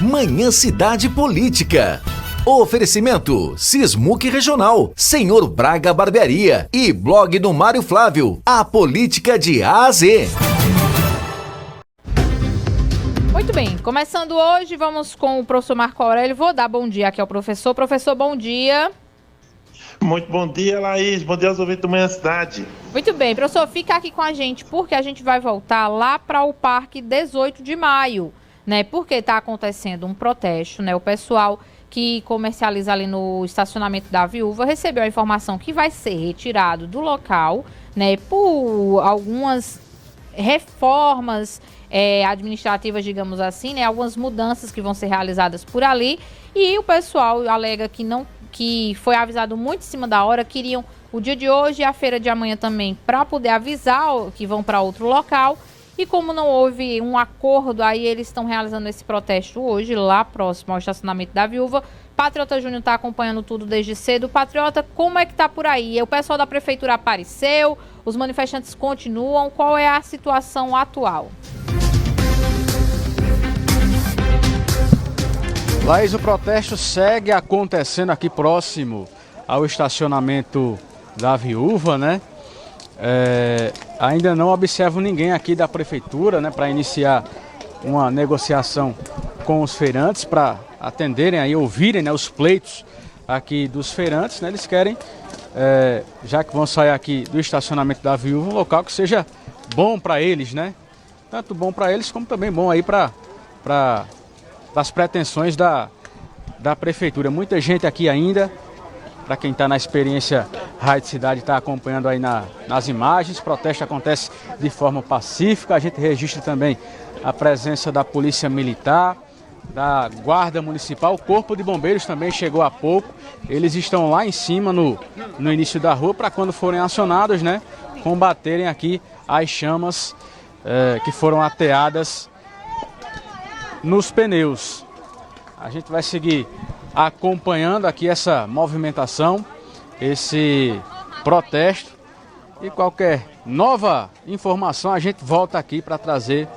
Manhã Cidade Política. Oferecimento Sismuc Regional, Senhor Braga Barbearia e blog do Mário Flávio, a política de A a Z. Muito bem, começando hoje, vamos com o professor Marco Aurélio. Vou dar bom dia aqui ao professor. Professor, bom dia. Muito bom dia, Laís. Bom dia aos ouvintes do Manhã Cidade. Muito bem, professor, fica aqui com a gente, porque a gente vai voltar lá para o Parque 18 de Maio, né? Porque está acontecendo um protesto, né? O pessoal que comercializa ali no estacionamento da Viúva recebeu a informação que vai ser retirado do local, né? Por algumas reformas administrativas, digamos assim, né? Algumas mudanças que vão ser realizadas por ali, e o pessoal alega que foi avisado muito em cima da hora, queriam o dia de hoje e a feira de amanhã também para poder avisar que vão para outro local, e como não houve um acordo, aí eles estão realizando esse protesto hoje lá próximo ao estacionamento da Viúva. Patriota Júnior está acompanhando tudo desde cedo. Patriota, como é que tá por aí? O pessoal da prefeitura apareceu, os manifestantes continuam, qual é a situação atual? Laís, o protesto segue acontecendo aqui próximo ao estacionamento da Viúva, né? Ainda não observo ninguém aqui da prefeitura, né, para iniciar uma negociação com os feirantes, para atenderem aí, ouvirem, né, os pleitos aqui dos feirantes, né? Eles querem, já que vão sair aqui do estacionamento da Viúva, um local que seja bom para eles, né? Tanto bom para eles como também bom aí para das pretensões da prefeitura. Muita gente aqui ainda, para quem está na experiência Rádio Cidade, está acompanhando aí nas imagens. O protesto acontece de forma pacífica. A gente registra também a presença da Polícia Militar, da Guarda Municipal. O Corpo de Bombeiros também chegou há pouco. Eles estão lá em cima no início da rua para, quando forem acionados, né, combaterem aqui as chamas que foram ateadas nos pneus. A gente vai seguir acompanhando aqui essa movimentação, esse protesto, e qualquer nova informação a gente volta aqui para trazer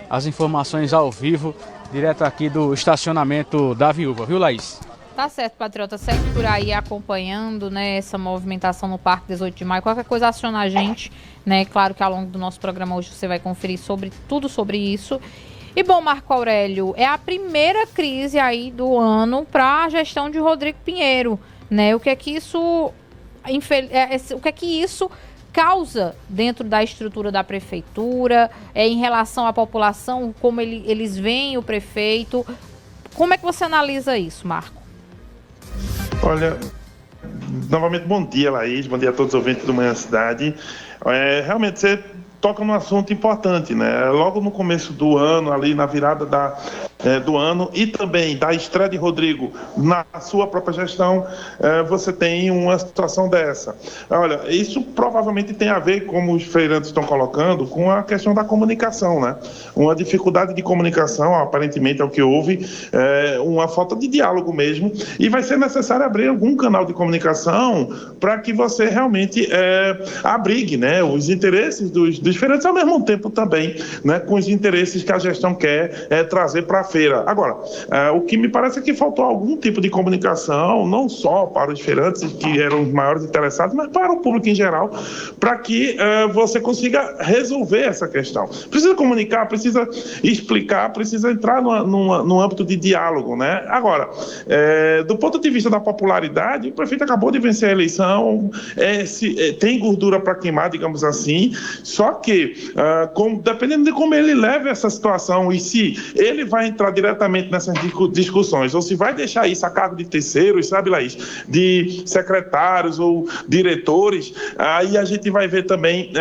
as informações ao vivo, direto aqui do estacionamento da Viúva, viu, Laís? Tá certo, Patriota, segue por aí acompanhando, né, essa movimentação no Parque 18 de Maio. Qualquer coisa aciona a gente, né? Claro que ao longo do nosso programa hoje você vai conferir tudo sobre isso. E bom, Marco Aurélio, é a primeira crise aí do ano para a gestão de Rodrigo Pinheiro, né? O que é que isso causa dentro da estrutura da prefeitura, em relação à população, como eles veem o prefeito? Como é que você analisa isso, Marco? Olha, novamente bom dia, Laís, bom dia a todos os ouvintes do Manhã Cidade. Realmente você toca num assunto importante, né? Logo no começo do ano, ali na virada do ano, e também da estreia de Rodrigo na sua própria gestão, você tem uma situação dessa. Olha, isso provavelmente tem a ver, como os feirantes estão colocando, com a questão da comunicação, né? Uma dificuldade de comunicação, aparentemente é o que houve, uma falta de diálogo mesmo, e vai ser necessário abrir algum canal de comunicação para que você realmente abrigue, né, os interesses dos feirantes, ao mesmo tempo também, né, com os interesses que a gestão quer trazer para a feira. Agora, o que me parece é que faltou algum tipo de comunicação, não só para os feirantes, que eram os maiores interessados, mas para o público em geral, para que você consiga resolver essa questão. Precisa comunicar, precisa explicar, precisa entrar no âmbito de diálogo, né? Agora, do ponto de vista da popularidade, o prefeito acabou de vencer a eleição, tem gordura para queimar, digamos assim, só que, dependendo de como ele leva essa situação e se ele vai entrar diretamente nessas discussões ou se vai deixar isso a cargo de terceiros, sabe, Laís, de secretários ou diretores, aí a gente vai ver também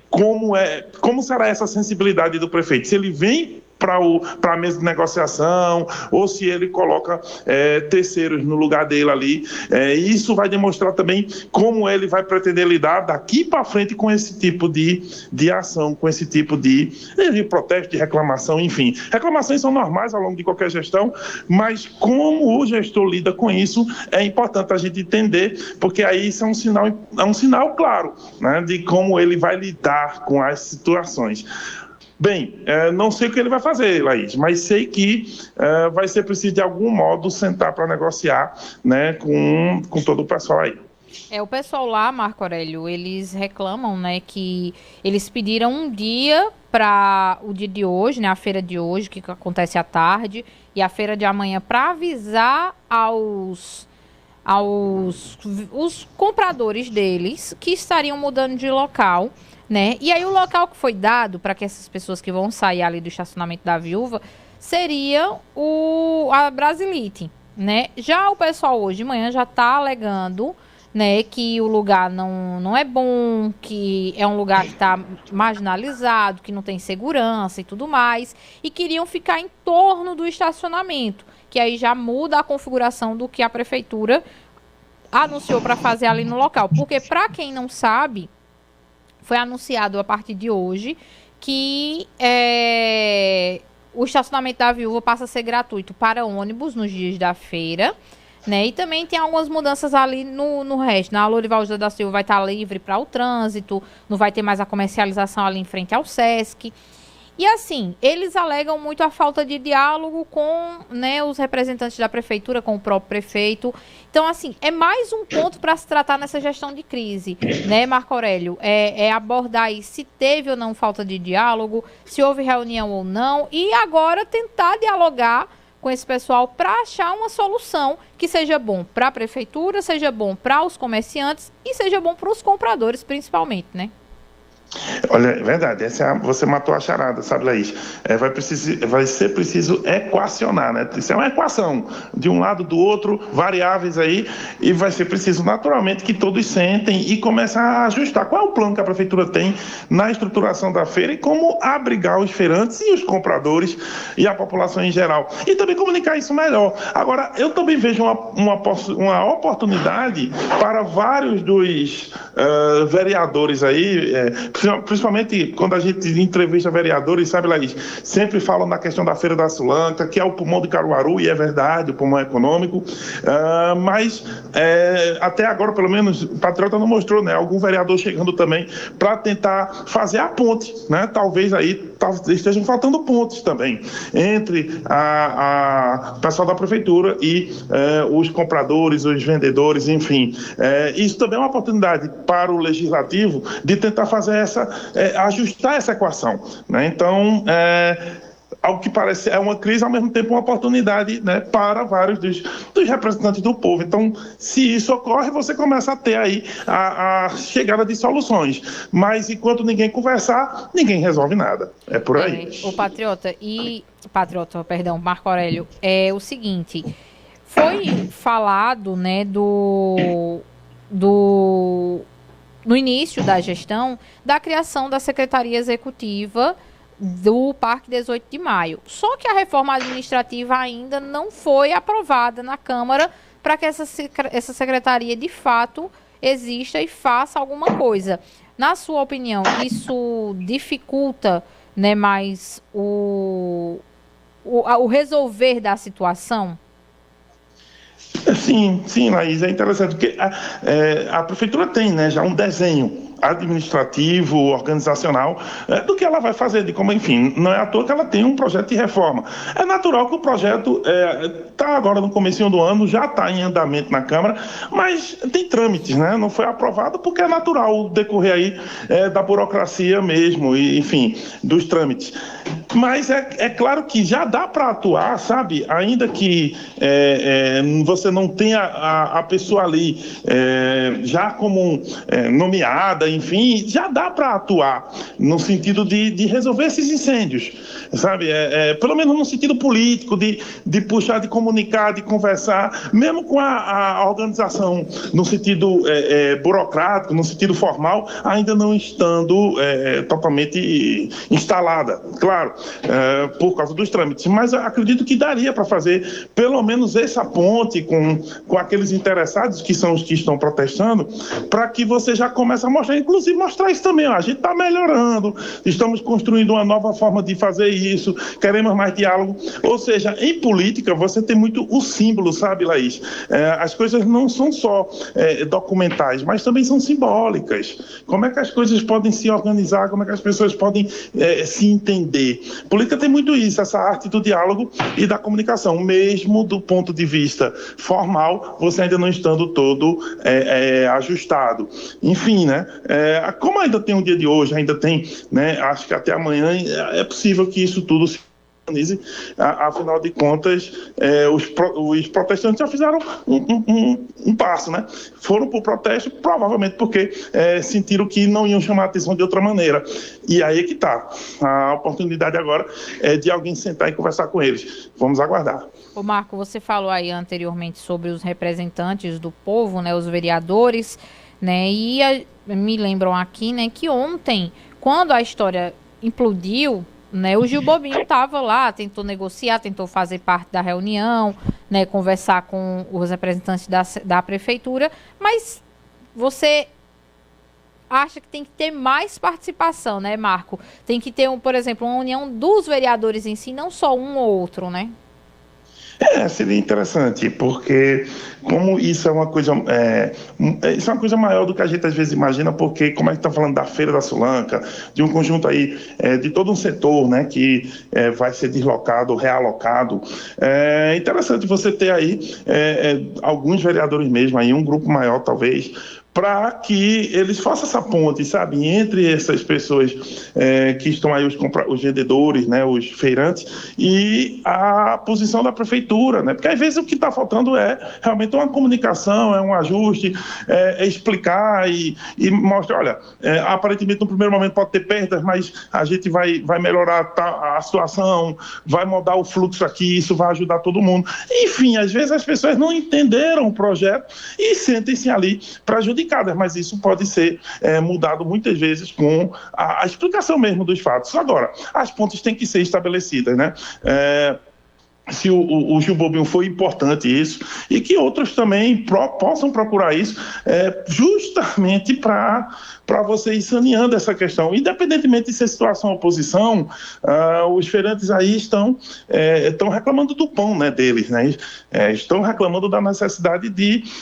como será essa sensibilidade do prefeito. Se ele vem para a mesa de negociação, ou se ele coloca terceiros no lugar dele ali. Isso vai demonstrar também como ele vai pretender lidar daqui para frente com esse tipo de ação, com esse tipo de protesto, de reclamação, enfim. Reclamações são normais ao longo de qualquer gestão, mas como o gestor lida com isso, é importante a gente entender, porque aí isso é um sinal claro, né, de como ele vai lidar com as situações. Bem, não sei o que ele vai fazer, Laís, mas sei que vai ser preciso, de algum modo, sentar para negociar, né, com todo o pessoal aí. O pessoal lá, Marco Aurélio, eles reclamam, né, que eles pediram um dia para o dia de hoje, né, a feira de hoje, que acontece à tarde, e a feira de amanhã, para avisar os compradores deles que estariam mudando de local, né? E aí o local que foi dado para que essas pessoas que vão sair ali do estacionamento da Viúva seria a Brasilite, né? Já o pessoal hoje de manhã já está alegando, né, que o lugar não é bom, que é um lugar que está marginalizado, que não tem segurança e tudo mais, e queriam ficar em torno do estacionamento, que aí já muda a configuração do que a prefeitura anunciou para fazer ali no local. Porque, para quem não sabe, foi anunciado a partir de hoje que o estacionamento da Viúva passa a ser gratuito para ônibus nos dias da feira, né? E também tem algumas mudanças ali no resto. Na Lourival José da Silva vai estar livre para o trânsito, não vai ter mais a comercialização ali em frente ao Sesc. E assim, eles alegam muito a falta de diálogo com, né, os representantes da prefeitura, com o próprio prefeito. Então, assim, é mais um ponto para se tratar nessa gestão de crise, né, Marco Aurélio? É abordar aí se teve ou não falta de diálogo, se houve reunião ou não, e agora tentar dialogar com esse pessoal para achar uma solução que seja bom para a prefeitura, seja bom para os comerciantes e seja bom para os compradores, principalmente, né? Olha, é verdade, você matou a charada, sabe, Laís? Vai ser preciso equacionar, né? Isso é uma equação, de um lado, do outro, variáveis aí, e vai ser preciso, naturalmente, que todos sentem e comecem a ajustar. Qual é o plano que a prefeitura tem na estruturação da feira e como abrigar os feirantes e os compradores e a população em geral. E também comunicar isso melhor. Agora, eu também vejo uma oportunidade para vários dos vereadores aí, principalmente quando a gente entrevista vereadores, sabe, Laís, sempre falam na questão da Feira da Sulanca, que é o pulmão de Caruaru, e é verdade, o pulmão econômico, mas até agora, pelo menos, o Patriota não mostrou, né, algum vereador chegando também para tentar fazer a ponte, né, talvez aí estejam faltando pontes também entre o pessoal da prefeitura e os compradores, os vendedores, enfim. Isso também é uma oportunidade para o legislativo de tentar fazer ajustar essa equação, né? Então, ao que parece é uma crise, ao mesmo tempo uma oportunidade, né, para vários dos representantes do povo. Então, se isso ocorre, você começa a ter aí a chegada de soluções. Mas enquanto ninguém conversar, ninguém resolve nada. É por aí. Marco Aurélio, é o seguinte, foi falado, né, no início da gestão, da criação da Secretaria Executiva do Parque 18 de Maio. Só que a reforma administrativa ainda não foi aprovada na Câmara para que essa secretaria, de fato, exista e faça alguma coisa. Na sua opinião, isso dificulta, né, mais o resolver da situação? Sim, Laís, é interessante, porque a prefeitura tem, né, já um desenho administrativo, organizacional, do que ela vai fazer, de como, enfim, não é à toa que ela tem um projeto de reforma. É natural que o projeto está agora no comecinho do ano, já está em andamento na Câmara, mas tem trâmites, né? Não foi aprovado porque é natural o decorrer aí da burocracia mesmo, e, enfim, dos trâmites. Mas é claro que já dá para atuar, sabe? Ainda que você não tenha a pessoa ali já como nomeada, enfim, já dá para atuar no sentido de resolver esses incêndios, sabe? Pelo menos no sentido político, de puxar, de comunicar, de conversar, mesmo com a organização no sentido burocrático, no sentido formal, ainda não estando totalmente instalada, claro, por causa dos trâmites. Mas acredito que daria para fazer pelo menos essa ponte com aqueles interessados, que são os que estão protestando, para que você já comece a mostrar inclusive mostrar isso também, ó, a gente está melhorando, estamos construindo uma nova forma de fazer isso, queremos mais diálogo. Ou seja, em política você tem muito o símbolo, sabe, Laís? As coisas não são só documentais, mas também são simbólicas. Como é que as coisas podem se organizar, como é que as pessoas podem se entender? Política tem muito isso, essa arte do diálogo e da comunicação, mesmo do ponto de vista formal, você ainda não estando todo ajustado. Enfim, né? Como ainda tem um dia de hoje, ainda tem, né? Acho que até amanhã é possível que isso tudo se organize. Afinal de contas, os protestantes já fizeram um passo, né? Foram para o protesto, provavelmente porque sentiram que não iam chamar a atenção de outra maneira. E aí é que está. A oportunidade agora é de alguém sentar e conversar com eles. Vamos aguardar. Ô Marco, você falou aí anteriormente sobre os representantes do povo, né? Os vereadores, né? E me lembram aqui, né, que ontem, quando a história implodiu, né, o Gil Bobinho estava lá, tentou negociar, tentou fazer parte da reunião, né, conversar com os representantes da prefeitura, mas você acha que tem que ter mais participação, né, Marco? Tem que ter, por exemplo, uma união dos vereadores em si, não só um ou outro, né? Seria interessante, porque como isso é uma coisa isso é uma coisa maior do que a gente às vezes imagina, porque como a gente está falando da Feira da Sulanca, de um conjunto aí de todo um setor, né, que vai ser deslocado, realocado, é interessante você ter aí alguns vereadores mesmo, aí um grupo maior talvez, para que eles façam essa ponte, sabe, entre essas pessoas que estão aí, os vendedores, né, os feirantes, e a posição da prefeitura, né, porque às vezes o que está faltando é realmente uma comunicação, um ajuste, explicar e mostrar, olha, aparentemente no primeiro momento pode ter perdas, mas a gente vai melhorar a situação, vai mudar o fluxo aqui, isso vai ajudar todo mundo. Enfim, às vezes as pessoas não entenderam o projeto e sentem-se ali prejudicadas, mas isso pode ser mudado muitas vezes com a explicação mesmo dos fatos. Agora, as pontes têm que ser estabelecidas, né? Se o Gil Bobinho foi importante isso, e que outros também possam procurar isso, justamente para você ir saneando essa questão. Independentemente de ser situação ou oposição, os feirantes aí estão reclamando do pão, né, deles, né? Estão reclamando da necessidade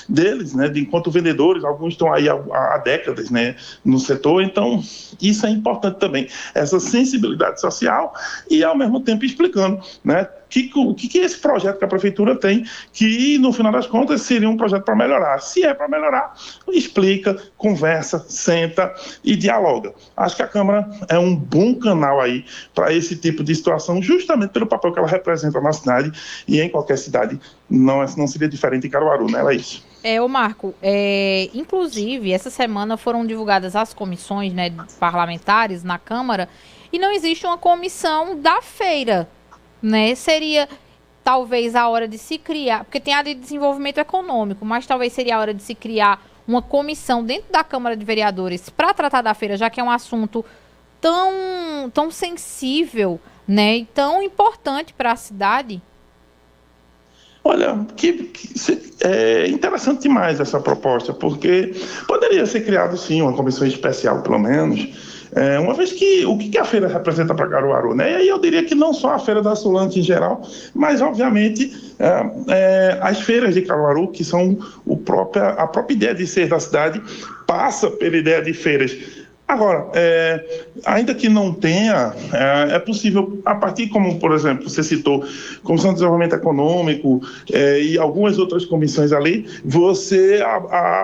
deles, né, enquanto vendedores, alguns estão aí há décadas, né, no setor, então isso é importante também, essa sensibilidade social e ao mesmo tempo explicando, né, o que esse projeto que a prefeitura tem, que no final das contas seria um projeto para melhorar. Se é para melhorar, explica, conversa, senta e dialoga. Acho que a Câmara é um bom canal aí para esse tipo de situação, justamente pelo papel que ela representa na cidade, e em qualquer cidade não seria diferente em Caruaru, né, Laís? Ô Marco, inclusive essa semana foram divulgadas as comissões, né, parlamentares na Câmara, e não existe uma comissão da feira, né? Seria talvez a hora de se criar, porque tem a de desenvolvimento econômico, mas talvez seria a hora de se criar uma comissão dentro da Câmara de Vereadores para tratar da feira, já que é um assunto tão sensível, né, e tão importante para a cidade. Olha, é interessante demais essa proposta, porque poderia ser criado sim uma comissão especial, pelo menos, uma vez que o que a feira representa para Caruaru, né? E aí eu diria que não só a Feira da Sulanca em geral, mas obviamente as feiras de Caruaru, que são a própria ideia de ser da cidade, passa pela ideia de feiras. Agora, ainda que não tenha, é possível, a partir, como, por exemplo, você citou, Comissão de Desenvolvimento Econômico e algumas outras comissões ali, você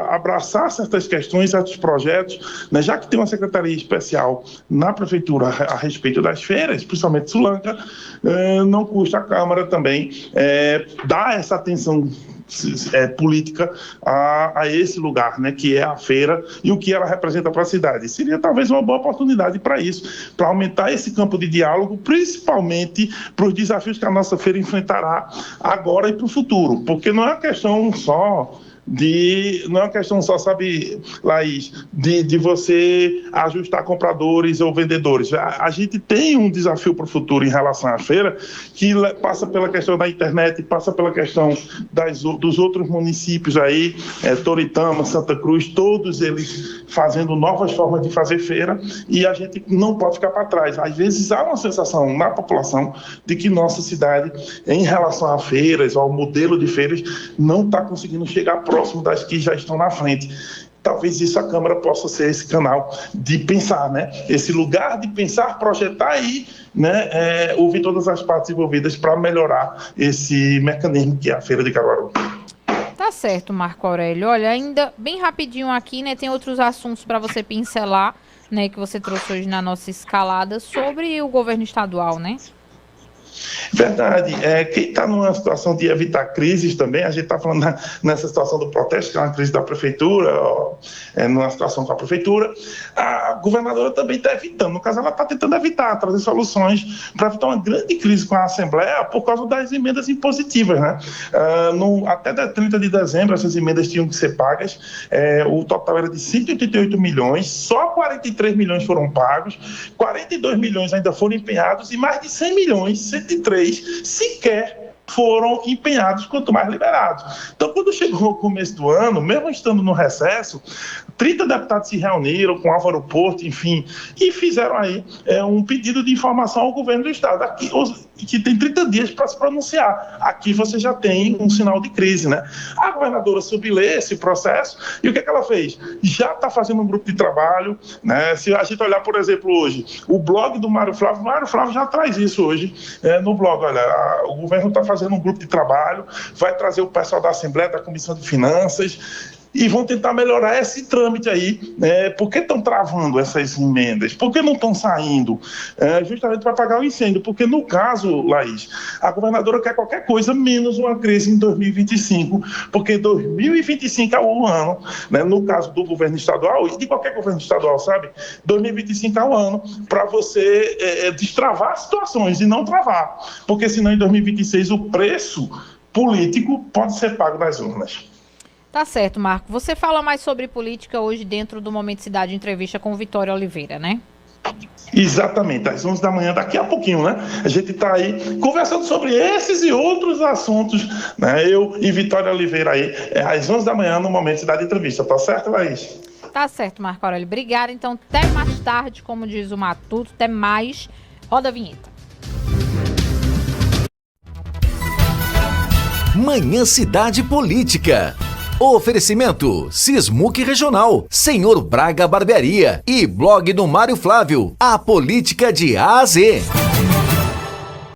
abraçar certas questões, certos projetos, né, já que tem uma secretaria especial na Prefeitura a respeito das feiras, principalmente Sulanca, não custa a Câmara também dar essa atenção política a esse lugar, né, que é a feira e o que ela representa para a cidade. Seria talvez uma boa oportunidade para isso, para aumentar esse campo de diálogo, principalmente para os desafios que a nossa feira enfrentará agora e para o futuro, porque não é uma questão só não é uma questão só, sabe, Laís, de você ajustar compradores ou vendedores. A gente tem um desafio para o futuro em relação à feira, que passa pela questão da internet, passa pela questão dos outros municípios aí, Toritama, Santa Cruz, todos eles fazendo novas formas de fazer feira, e a gente não pode ficar para trás. Às vezes há uma sensação na população de que nossa cidade, em relação a feiras, ao modelo de feiras, não está conseguindo chegar próximo das que já estão na frente. Talvez isso a Câmara possa ser esse canal de pensar, né? Esse lugar de pensar, projetar e, né, ouvir todas as partes envolvidas para melhorar esse mecanismo que é a Feira de Caruaru. Tá certo, Marco Aurélio. Olha, ainda bem rapidinho aqui, né? Tem outros assuntos para você pincelar, né? Que você trouxe hoje na nossa escalada sobre o governo estadual, né? Verdade. Quem está numa situação de evitar crises também, a gente está falando nessa situação do protesto, que é uma crise da prefeitura, numa situação com a prefeitura, a governadora também está evitando, no caso ela está tentando evitar, trazer soluções para evitar uma grande crise com a Assembleia por causa das emendas impositivas, né? Até 30 de dezembro essas emendas tinham que ser pagas, o total era de 188 milhões, só 43 milhões foram pagos, 42 milhões ainda foram empenhados e mais de 100 milhões, 103, sequer foram empenhados, quanto mais liberados. Então, quando chegou o começo do ano, mesmo estando no recesso, 30 deputados se reuniram com Álvaro Porto, enfim, e fizeram aí um pedido de informação ao governo do Estado, aqui, que tem 30 dias para se pronunciar. Aqui você já tem um sinal de crise, né? A governadora sublê esse processo e o que ela fez? Já está fazendo um grupo de trabalho, né? Se a gente olhar, por exemplo, hoje, o blog do Mário Flávio já traz isso hoje no blog. Olha, o governo está fazendo um grupo de trabalho, vai trazer o pessoal da Assembleia, da Comissão de Finanças, e vão tentar melhorar esse trâmite aí. Por que estão travando essas emendas? Por que não estão saindo? Justamente para apagar o incêndio. Porque, no caso, Laís, a governadora quer qualquer coisa menos uma crise em 2025, porque 2025 é o ano, né, no caso do governo estadual, e de qualquer governo estadual, sabe? 2025 é o ano para você destravar situações e não travar. Porque, senão, em 2026, o preço político pode ser pago nas urnas. Tá certo, Marco. Você fala mais sobre política hoje dentro do Momento Cidade, entrevista com Vitória Oliveira, né? Exatamente, às 11 da manhã, daqui a pouquinho, né? A gente está aí conversando sobre esses e outros assuntos, né? Eu e Vitória Oliveira aí, às 11 da manhã, no Momento Cidade, entrevista. Tá certo, Laís? Tá certo, Marco Aurélio. Obrigada. Então, até mais tarde, como diz o Matuto. Até mais. Roda a vinheta. Manhã Cidade Política. Oferecimento Sismuc Regional, Senhor Braga Barbearia e blog do Mário Flávio, a política de A a Z.